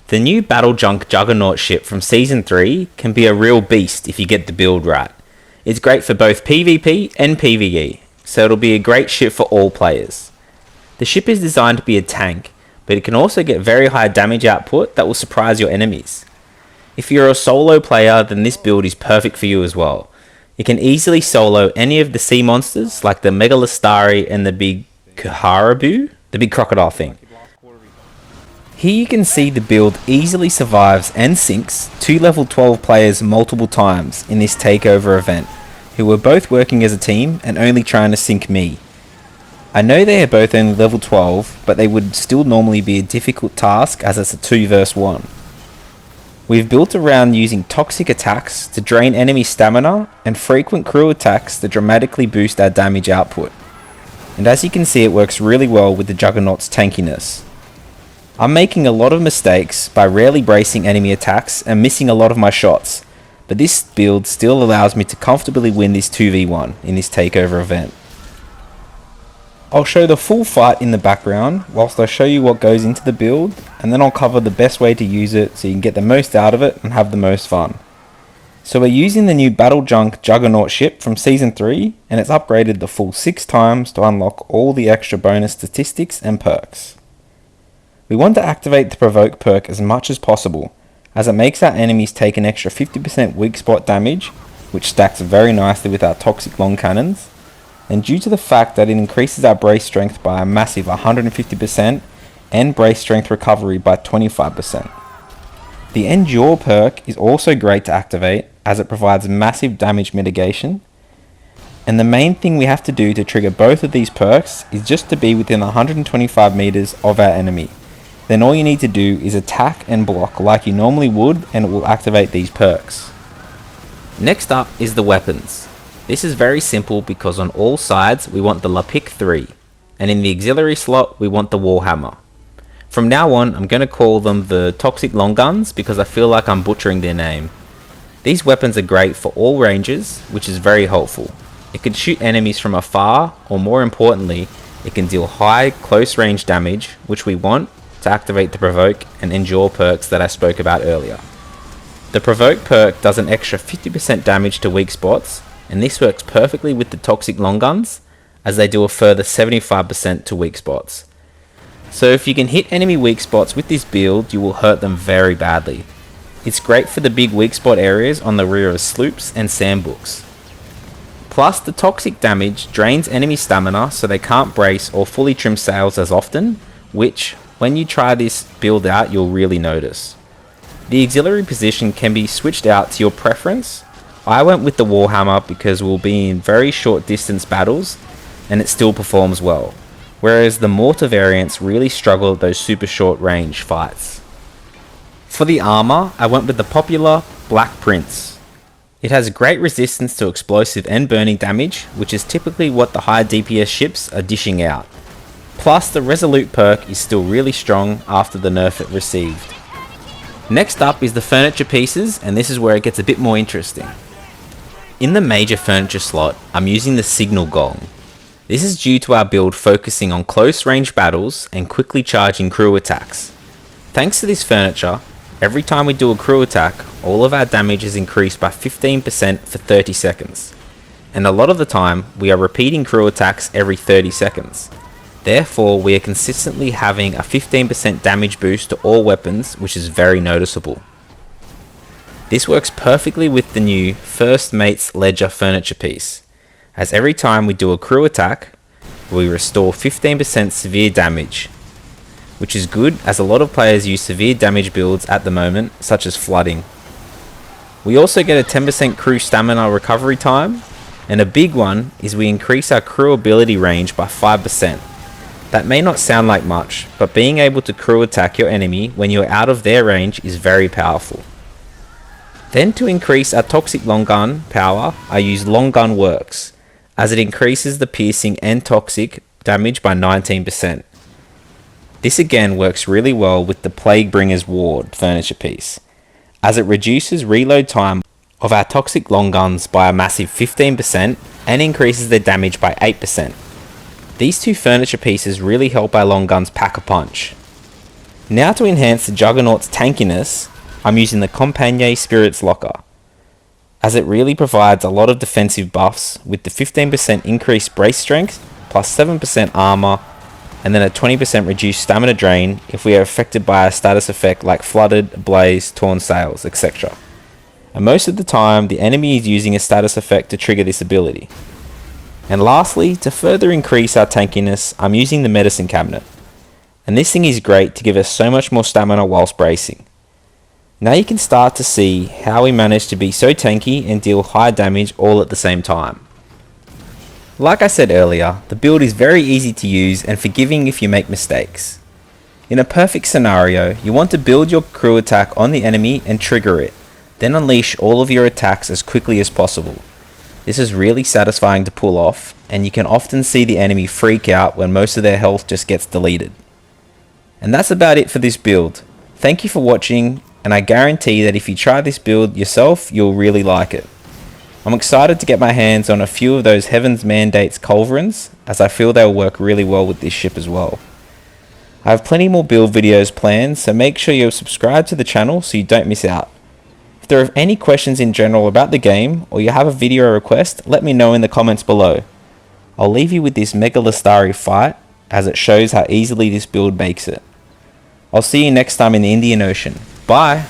The new Battle Junk Juggernaut ship from Season 3 can be a real beast if you get the build right. It's great for both PvP and PVE, so it'll be a great ship for all players. The ship is designed to be a tank, but it can also get very high damage output that will surprise your enemies. If you're a solo player, then this build is perfect for you as well. You can easily solo any of the sea monsters like the Mega Lestari and the big kuharibu, the big crocodile thing. Here you can see the build easily survives and sinks 2 level 12 players multiple times in this takeover event, who were both working as a team and only trying to sink me. I know they are both only level 12, but they would still normally be a difficult task as it's a 2 vs 1. We've built around using toxic attacks to drain enemy stamina and frequent crew attacks to dramatically boost our damage output. And as you can see, it works really well with the Juggernaut's tankiness. I'm making a lot of mistakes by rarely bracing enemy attacks and missing a lot of my shots, but this build still allows me to comfortably win this 2v1 in this takeover event. I'll show the full fight in the background whilst I show you what goes into the build, and then I'll cover the best way to use it so you can get the most out of it and have the most fun. So we're using the new Battle Junk Juggernaut ship from Season 3, and it's upgraded the full 6 times to unlock all the extra bonus statistics and perks. We want to activate the Provoke perk as much as possible, as it makes our enemies take an extra 50% weak spot damage, which stacks very nicely with our toxic long cannons, and due to the fact that it increases our brace strength by a massive 150% and brace strength recovery by 25%. The Endure perk is also great to activate as it provides massive damage mitigation, and the main thing we have to do to trigger both of these perks is just to be within 125 meters of our enemy. Then all you need to do is attack and block like you normally would, and it will activate these perks. Next up is the weapons. This is very simple because on all sides we want the Pique 3, and in the auxiliary slot we want the warhammer. From now on I'm going to call them the toxic long guns because I feel like I'm butchering their name. These weapons are great for all ranges, which is very helpful. It can shoot enemies from afar, or more importantly, it can deal high close range damage, which we want to activate the Provoke and Endure perks that I spoke about earlier. The Provoke perk does an extra 50% damage to weak spots, and this works perfectly with the toxic long guns, as they do a further 75% to weak spots. So if you can hit enemy weak spots with this build, you will hurt them very badly. It's great for the big weak spot areas on the rear of sloops and sandbooks. Plus, the toxic damage drains enemy stamina so they can't brace or fully trim sails as often, which, when you try this build out, you'll really notice. The auxiliary position can be switched out to your preference. I went with the warhammer because we'll be in very short distance battles and it still performs well, whereas the mortar variants really struggle at those super short range fights. For the armour, I went with the popular Black Prince. It has great resistance to explosive and burning damage, which is typically what the high DPS ships are dishing out. Plus, the Resolute perk is still really strong after the nerf it received. Next up is the furniture pieces, and this is where it gets a bit more interesting. In the major furniture slot, I'm using the Signal Gong. This is due to our build focusing on close range battles and quickly charging crew attacks. Thanks to this furniture, every time we do a crew attack, all of our damage is increased by 15% for 30 seconds. And a lot of the time, we are repeating crew attacks every 30 seconds. Therefore, we are consistently having a 15% damage boost to all weapons, which is very noticeable. This works perfectly with the new First Mate's Ledger furniture piece, as every time we do a crew attack, we restore 15% severe damage, which is good as a lot of players use severe damage builds at the moment, such as flooding. We also get a 10% crew stamina recovery time, and a big one is we increase our crew ability range by 5%. That may not sound like much, but being able to crew attack your enemy when you're out of their range is very powerful. Then to increase our toxic long gun power, I use Long Gun Works, as it increases the piercing and toxic damage by 19%. This again works really well with the Plaguebringers Ward furniture piece, as it reduces reload time of our toxic long guns by a massive 15% and increases their damage by 8%. These two furniture pieces really help our long guns pack a punch. Now to enhance the Juggernaut's tankiness, I'm using the Compagnie Spirit's Locker, as it really provides a lot of defensive buffs with the 15% increased brace strength, plus 7% armour, and then a 20% reduced stamina drain if we are affected by a status effect like Flooded, Blaze, Torn Sails, etc. And most of the time, the enemy is using a status effect to trigger this ability. And lastly, to further increase our tankiness, I'm using the Medicine Cabinet. And this thing is great to give us so much more stamina whilst bracing. Now you can start to see how we manage to be so tanky and deal high damage all at the same time. Like I said earlier, the build is very easy to use and forgiving if you make mistakes. In a perfect scenario, you want to build your crew attack on the enemy and trigger it, then unleash all of your attacks as quickly as possible. This is really satisfying to pull off, and you can often see the enemy freak out when most of their health just gets deleted. And that's about it for this build. Thank you for watching, and I guarantee that if you try this build yourself, you'll really like it. I'm excited to get my hands on a few of those Heaven's Mandates culverins, as I feel they'll work really well with this ship as well. I have plenty more build videos planned, so make sure you're subscribed to the channel so you don't miss out. If there are any questions in general about the game, or you have a video request, let me know in the comments below. I'll leave you with this Mega Lestari fight, as it shows how easily this build makes it. I'll see you next time in the Indian Ocean. Bye!